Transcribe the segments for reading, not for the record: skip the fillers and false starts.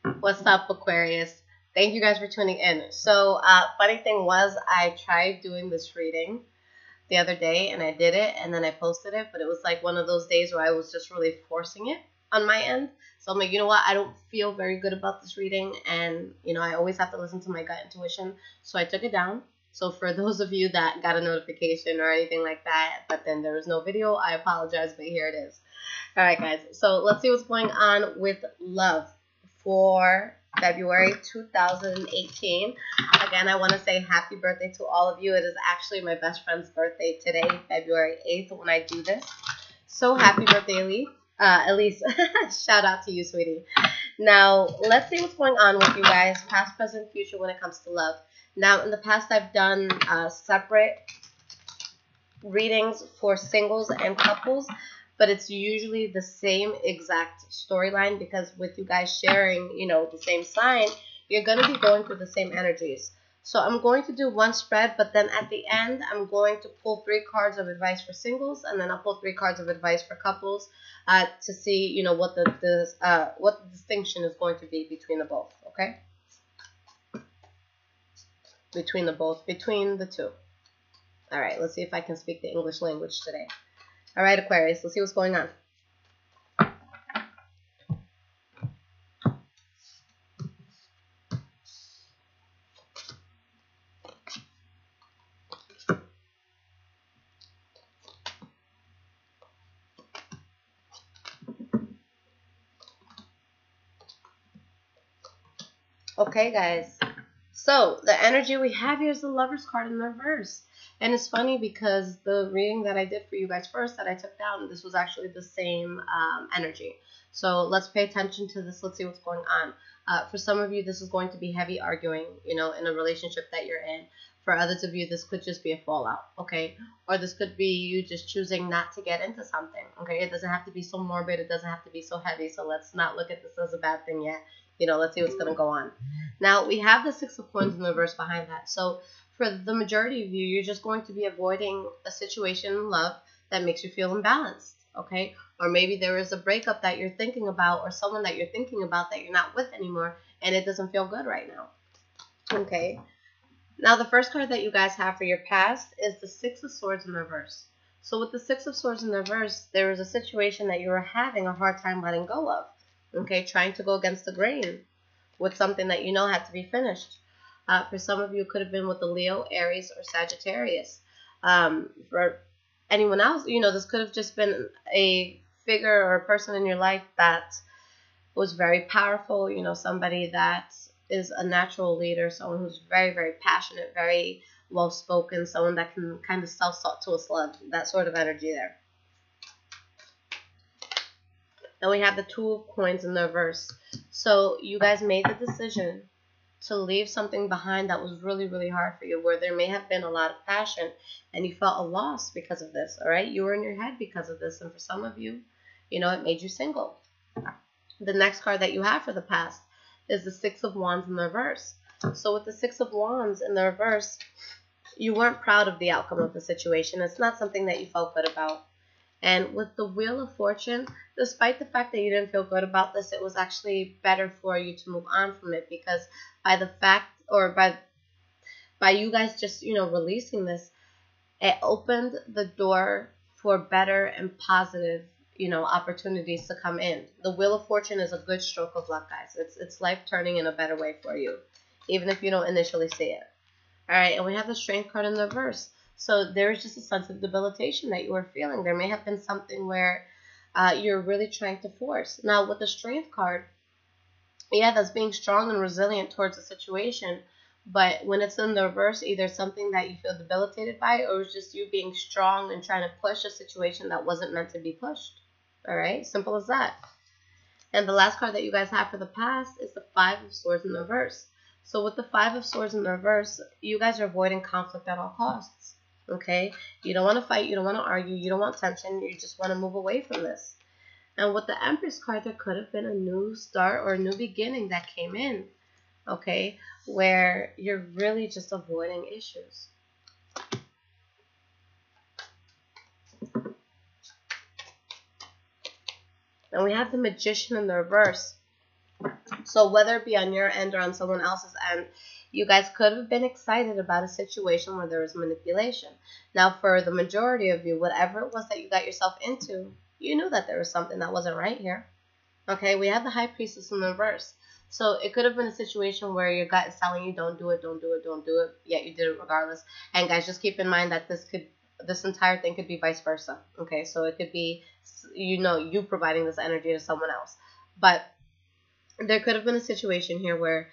What's up, Aquarius? Thank you guys for tuning in. So, funny thing was, I tried doing this reading the other day, and I did it, and then I posted it, but it was like one of those days where I was just really forcing it on my end. So I'm like, you know what? I don't feel very good about this reading, and I always have to listen to my gut intuition. So I took it down. So for those of you that got a notification or anything like that, but then there was no video, I apologize, but here it is. All right, guys. So let's see what's going on with love for February 2018. Again, I want to say happy birthday to all of you. It is actually my best friend's birthday today, February 8th, when I do this. So happy birthday, Elise. Shout out to you, sweetie. Now, let's see what's going on with you guys, past, present, future, when it comes to love. Now, in the past, I've done separate readings for singles and couples, but it's usually the same exact storyline because with you guys sharing, the same sign, you're going to be going through the same energies. So I'm going to do one spread, but then at the end, I'm going to pull 3 cards of advice for singles, and then I'll pull 3 cards of advice for couples to see, what the distinction is going to be between the both, okay? Between the two. All right, let's see if I can speak the English language today. All right, Aquarius, let's see what's going on. Okay, guys. So the energy we have here is the Lover's card in the reverse. And it's funny because the reading that I did for you guys first that I took down, this was actually the same energy. So let's pay attention to this. Let's see what's going on. For some of you, this is going to be heavy arguing, in a relationship that you're in. For others of you, this could just be a fallout, okay? Or this could be you just choosing not to get into something, okay? It doesn't have to be so morbid. It doesn't have to be so heavy. So let's not look at this as a bad thing yet. Let's see what's going to go on. Now, we have the 6 of Coins in the reverse behind that. So for the majority of you, you're just going to be avoiding a situation in love that makes you feel imbalanced, okay? Or maybe there is a breakup that you're thinking about or someone that you're thinking about that you're not with anymore, and it doesn't feel good right now, okay? Now, the first card that you guys have for your past is the 6 of Swords in the reverse. So with the 6 of Swords in the reverse, there is a situation that you were having a hard time letting go of, okay? Trying to go against the grain with something that had to be finished. For some of you, it could have been with the Leo, Aries, or Sagittarius. For anyone else, this could have just been a figure or a person in your life that was very powerful, somebody that is a natural leader, someone who's very, very passionate, very well-spoken, someone that can kind of self-salt to a slug, that sort of energy there. Then we have the 2 of Coins in the reverse. So you guys made the decision to leave something behind that was really, really hard for you, where there may have been a lot of passion and you felt a loss because of this, all right? You were in your head because of this, and for some of you, it made you single. The next card that you have for the past is the 6 of Wands in the reverse. So with the 6 of Wands in the reverse, you weren't proud of the outcome of the situation. It's not something that you felt good about. And with the Wheel of Fortune, despite the fact that you didn't feel good about this, it was actually better for you to move on from it, because by the fact, or by you guys just, releasing this, it opened the door for better and positive, opportunities to come in. The Wheel of Fortune is a good stroke of luck, guys. It's life turning in a better way for you, even if you don't initially see it. All right, and we have the Strength card in the reverse. So there is just a sense of debilitation that you were feeling. There may have been something where you're really trying to force. Now, with the Strength card, yeah, that's being strong and resilient towards the situation. But when it's in the reverse, either something that you feel debilitated by, or it's just you being strong and trying to push a situation that wasn't meant to be pushed. All right, simple as that. And the last card that you guys have for the past is the 5 of Swords in the reverse. So with the 5 of Swords in the reverse, you guys are avoiding conflict at all costs. Okay, you don't want to fight, you don't want to argue, you don't want tension, you just want to move away from this. And with the Empress card, there could have been a new start or a new beginning that came in, okay, where you're really just avoiding issues. And we have the Magician in the reverse. So whether it be on your end or on someone else's end, you guys could have been excited about a situation where there was manipulation. Now, for the majority of you, whatever it was that you got yourself into, you knew that there was something that wasn't right here. Okay, we have the High Priestess in the reverse. So it could have been a situation where your gut is telling you don't do it, don't do it, don't do it, yet you did it regardless. And guys, just keep in mind that this entire thing could be vice versa. Okay, so it could be, you providing this energy to someone else. But there could have been a situation here where,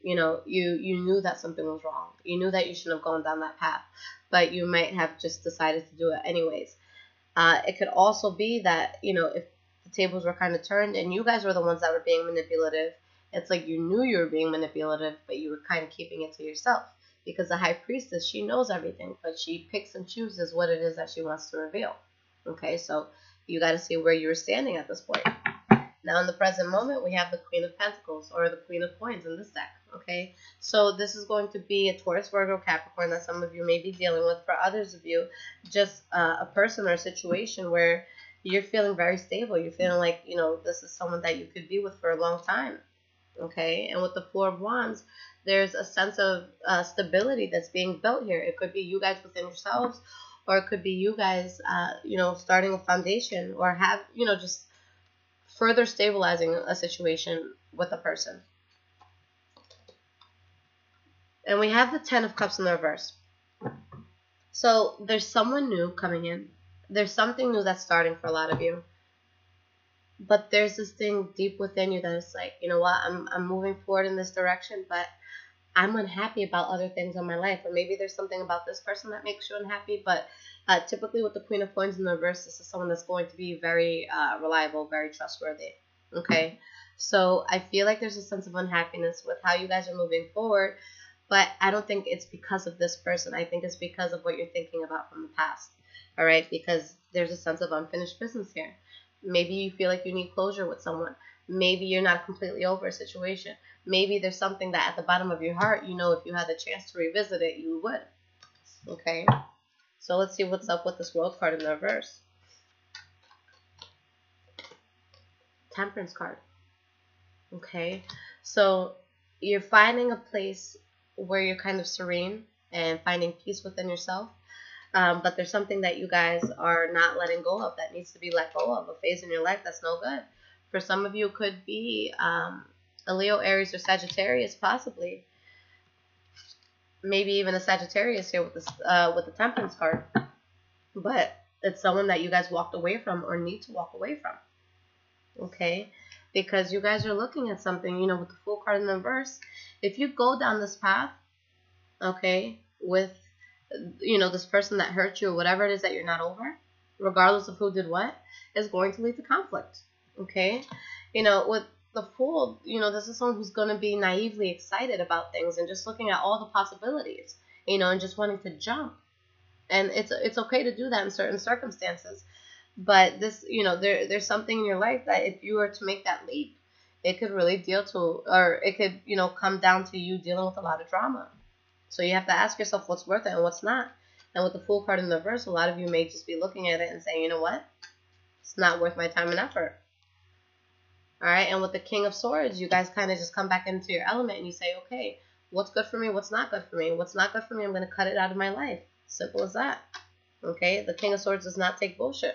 you knew that something was wrong. You knew that you shouldn't have gone down that path, but you might have just decided to do it anyways. It could also be that, if the tables were kind of turned and you guys were the ones that were being manipulative, it's like you knew you were being manipulative, but you were kind of keeping it to yourself. Because the High Priestess, she knows everything, but she picks and chooses what it is that she wants to reveal. Okay, so you got to see where you're standing at this point. Now, in the present moment, we have the Queen of Pentacles, or the Queen of Coins in this deck, okay? So this is going to be a Taurus, Virgo, Capricorn that some of you may be dealing with. For others of you, just a person or a situation where you're feeling very stable. You're feeling like, this is someone that you could be with for a long time, okay? And with the Four of Wands, there's a sense of stability that's being built here. It could be you guys within yourselves, or it could be you guys, starting a foundation, or have, just further stabilizing a situation with a person. And we have the Ten of Cups in the reverse. So there's someone new coming in. There's something new that's starting for a lot of you. But there's this thing deep within you that is like, you know what, I'm moving forward in this direction, but I'm unhappy about other things in my life. Or maybe there's something about this person that makes you unhappy. But typically with the Queen of Coins in the reverse, this is someone that's going to be very reliable, very trustworthy. Okay, so I feel like there's a sense of unhappiness with how you guys are moving forward, but I don't think it's because of this person. I think it's because of what you're thinking about from the past. All right, because there's a sense of unfinished business here. Maybe you feel like you need closure with someone. Maybe you're not completely over a situation. Maybe there's something that at the bottom of your heart, if you had the chance to revisit it, you would. Okay, so let's see what's up with this World card in the reverse. Temperance card. Okay, so you're finding a place where you're kind of serene and finding peace within yourself, but there's something that you guys are not letting go of that needs to be let go of, a phase in your life that's no good. For some of you, it could be a Leo, Aries, or Sagittarius, possibly. Maybe even a Sagittarius here with the Temperance card, but it's someone that you guys walked away from or need to walk away from. Okay, because you guys are looking at something, with the Fool card in the reverse. If you go down this path, okay, with, this person that hurt you or whatever it is that you're not over, regardless of who did what, is going to lead to conflict. Okay, with the Fool, this is someone who's going to be naively excited about things and just looking at all the possibilities, and just wanting to jump. And it's okay to do that in certain circumstances. But this, there's something in your life that if you were to make that leap, it could really come down to you dealing with a lot of drama. So you have to ask yourself what's worth it and what's not. And with the Fool card in the reverse, a lot of you may just be looking at it and saying, you know what? It's not worth my time and effort. All right. And with the King of Swords, you guys kind of just come back into your element and you say, okay, what's good for me? What's not good for me? What's not good for me? I'm going to cut it out of my life. Simple as that. Okay. The King of Swords does not take bullshit.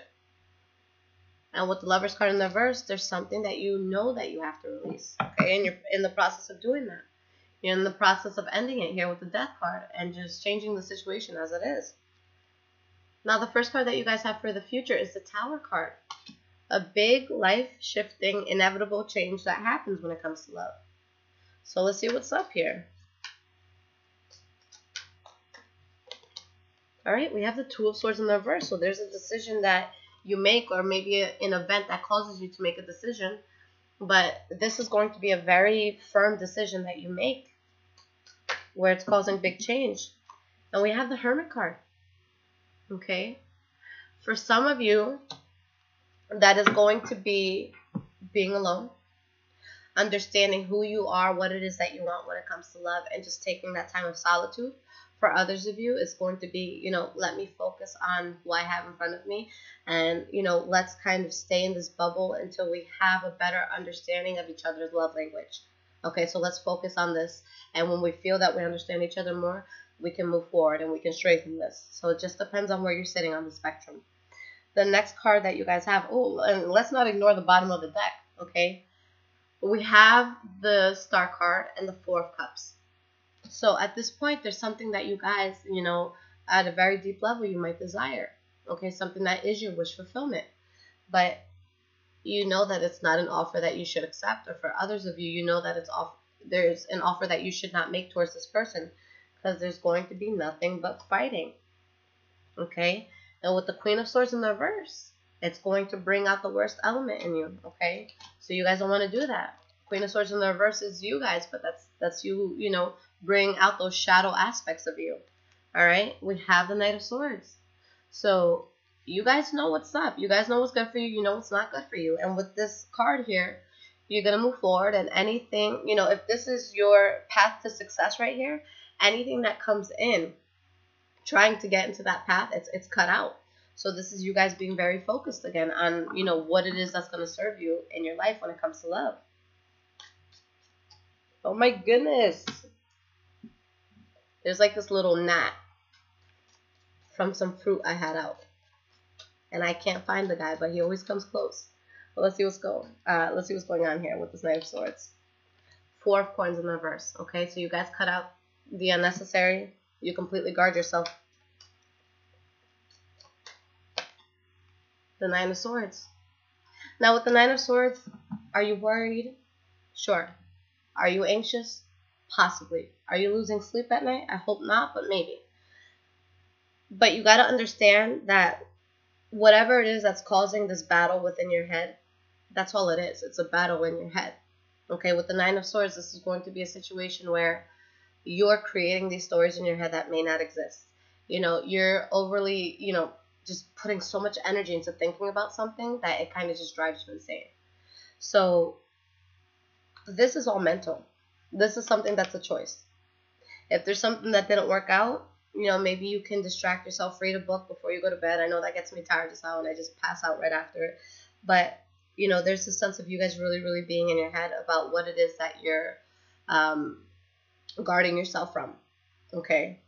And with the Lovers card in the reverse, there's something that you know that you have to release. Okay, and you're in the process of doing that. You're in the process of ending it here with the Death card and just changing the situation as it is. Now, the first card that you guys have for the future is the Tower card. A big, life-shifting, inevitable change that happens when it comes to love. So let's see what's up here. All right, we have the Two of Swords in the reverse. So there's a decision that you make, or maybe an event that causes you to make a decision, but this is going to be a very firm decision that you make where it's causing big change. And we have the Hermit card. Okay, for some of you, that is going to be being alone, understanding who you are, what it is that you want when it comes to love, and just taking that time of solitude. For others of you, it's going to be, let me focus on who I have in front of me. And, let's kind of stay in this bubble until we have a better understanding of each other's love language. Okay, so let's focus on this. And when we feel that we understand each other more, we can move forward and we can strengthen this. So it just depends on where you're sitting on the spectrum. The next card that you guys have, and let's not ignore the bottom of the deck, okay? We have the Star card and the Four of Cups. So at this point, there's something that you guys, at a very deep level, you might desire. Okay, something that is your wish fulfillment. But you know that it's not an offer that you should accept. Or for others of you, you know that there's an offer that you should not make towards this person, because there's going to be nothing but fighting. Okay? And with the Queen of Swords in the reverse, it's going to bring out the worst element in you. Okay? So you guys don't want to do that. Queen of Swords in the reverse is you guys, but that's you, bring out those shadow aspects of you. All right? We have the Knight of Swords. So you guys know what's up. You guys know what's good for you. You know what's not good for you. And with this card here, you're going to move forward, and anything, if this is your path to success right here, anything that comes in trying to get into that path, it's cut out. So this is you guys being very focused again on, what it is that's going to serve you in your life when it comes to love. Oh my goodness. There's like this little gnat from some fruit I had out. And I can't find the guy, but he always comes close. But let's see what's going on here with this Knight of Swords. Four of Coins in the reverse. Okay, so you guys cut out the unnecessary. You completely guard yourself. The Nine of Swords. Now with the Nine of Swords, are you worried? Sure. Are you anxious? Possibly. Are you losing sleep at night? I hope not, but maybe. But you got to understand that whatever it is that's causing this battle within your head, that's all it is. It's a battle in your head. Okay, with the Nine of Swords, this is going to be a situation where you're creating these stories in your head that may not exist. You're overly, just putting so much energy into thinking about something that it kind of just drives you insane. So this is all mental. This is something that's a choice. If there's something that didn't work out, maybe you can distract yourself, read a book before you go to bed. I know that gets me tired as hell, and I just pass out right after it. But, there's a sense of you guys really, really being in your head about what it is that you're guarding yourself from. Okay?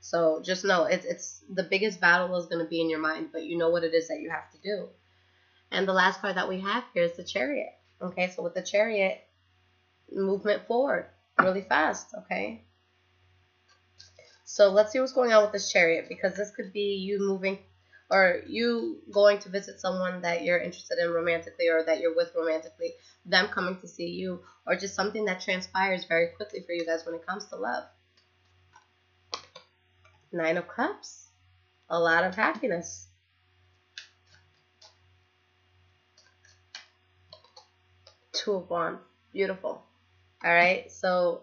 So just know, it's the biggest battle is going to be in your mind, but you know what it is that you have to do. And the last card that we have here is the Chariot. Okay, so with the Chariot, movement forward really fast. Okay? So let's see what's going on with this Chariot, because this could be you moving, or you going to visit someone that you're interested in romantically, or that you're with romantically, them coming to see you, or just something that transpires very quickly for you guys when it comes to love. Nine of Cups. A lot of happiness. Two of Wands. Beautiful. All right, so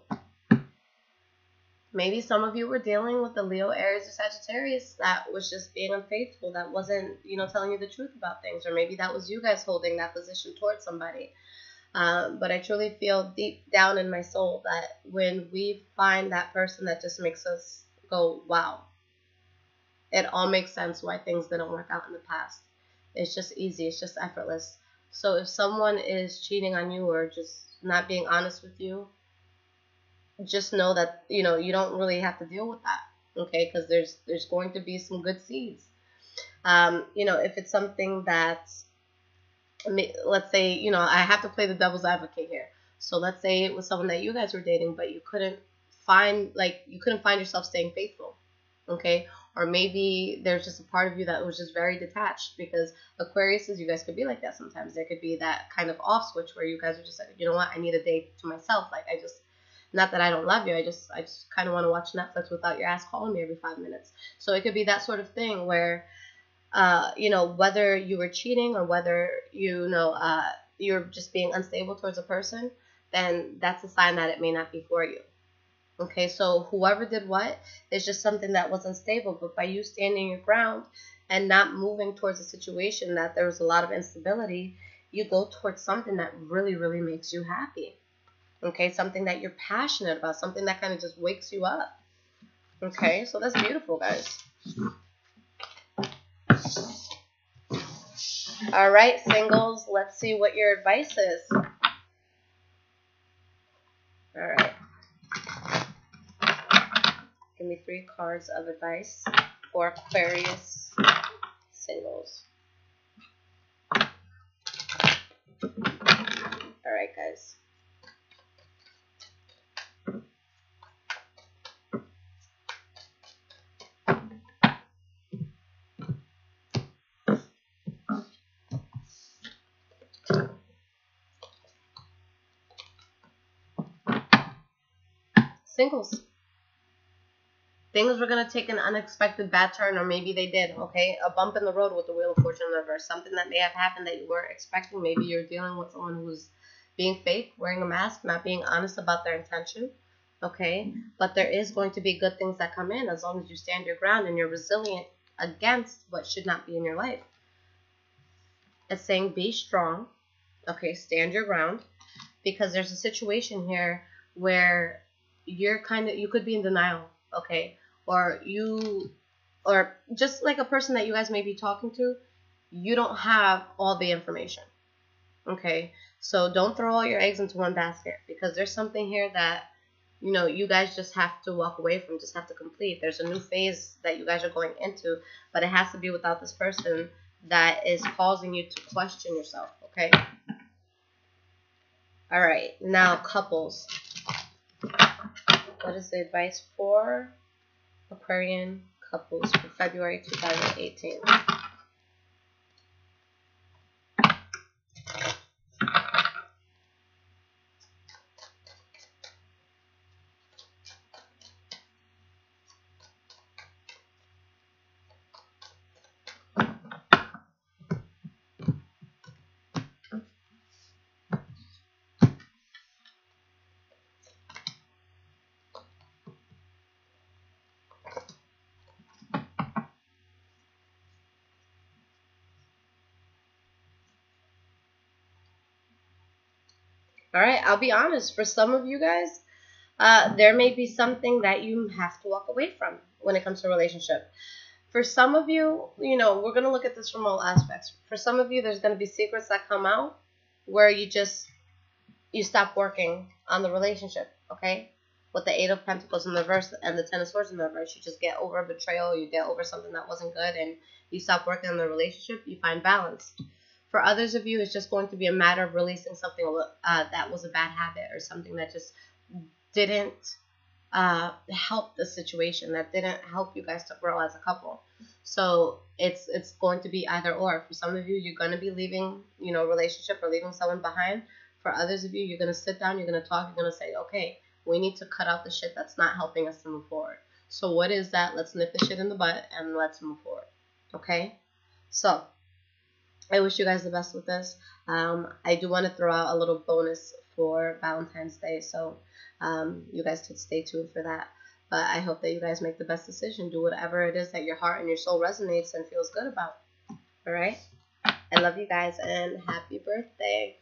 maybe some of you were dealing with the Leo, Aries, or Sagittarius that was just being unfaithful, that wasn't, telling you the truth about things. Or maybe that was you guys holding that position towards somebody. But I truly feel deep down in my soul that when we find that person that just makes us go, wow, it all makes sense why things didn't work out in the past. It's just easy. It's just effortless. So if someone is cheating on you or just not being honest with you, just know that, you don't really have to deal with that, okay? Because there's going to be some good seeds. If it's something that, let's say, I have to play the devil's advocate here. So let's say it was someone that you guys were dating, but you couldn't find yourself staying faithful, okay? Or maybe there's just a part of you that was just very detached, because Aquariuses, you guys could be like that sometimes. There could be that kind of off switch where you guys are just like, you know what, I need a day to myself. Like, not that I don't love you, I just kind of want to watch Netflix without your ass calling me every 5 minutes. So it could be that sort of thing where, whether you were cheating or whether, you're just being unstable towards a person, then that's a sign that it may not be for you. Okay, so whoever did what is just something that was unstable. But by you standing your ground and not moving towards a situation that there was a lot of instability, you go towards something that really, really makes you happy. Okay, something that you're passionate about, something that kind of just wakes you up. Okay, so that's beautiful, guys. All right, singles, let's see what your advice is. All right. Give me 3 cards of advice for Aquarius singles. All right, guys. Singles. Things were going to take an unexpected bad turn, or maybe they did, okay? A bump in the road with the Wheel of Fortune in reverse. Something that may have happened that you weren't expecting. Maybe you're dealing with someone who's being fake, wearing a mask, not being honest about their intention, okay? But there is going to be good things that come in as long as you stand your ground and you're resilient against what should not be in your life. It's saying be strong, okay? Stand your ground, because there's a situation here where you could be in denial, okay? Or just like a person that you guys may be talking to, you don't have all the information, okay? So don't throw all your eggs into one basket, because there's something here that, you know, you guys just have to walk away from, just have to complete. There's a new phase that you guys are going into, but it has to be without this person that is causing you to question yourself, okay? All right, now couples. What is the advice for Aquarian couples for February 2018? All right, I'll be honest. For some of you guys, there may be something that you have to walk away from when it comes to a relationship. For some of you, you know, we're going to look at this from all aspects. For some of you, there's going to be secrets that come out where you stop working on the relationship, okay? With the 8 of Pentacles in the reverse and the 10 of Swords in the reverse, you just get over a betrayal, you get over something that wasn't good, and you stop working on the relationship, you find balance. For others of you, it's just going to be a matter of releasing something that was a bad habit, or something that just didn't help the situation, that didn't help you guys to grow as a couple. So it's going to be either or. For some of you, you're going to be leaving, you know, a relationship or leaving someone behind. For others of you, you're going to sit down, you're going to talk, you're going to say, okay, we need to cut out the shit that's not helping us to move forward. So what is that? Let's nip the shit in the butt and let's move forward. Okay? So I wish you guys the best with this. I do want to throw out a little bonus for Valentine's Day, so you guys could stay tuned for that. But I hope that you guys make the best decision. Do whatever it is that your heart and your soul resonates and feels good about. All right? I love you guys, and happy birthday.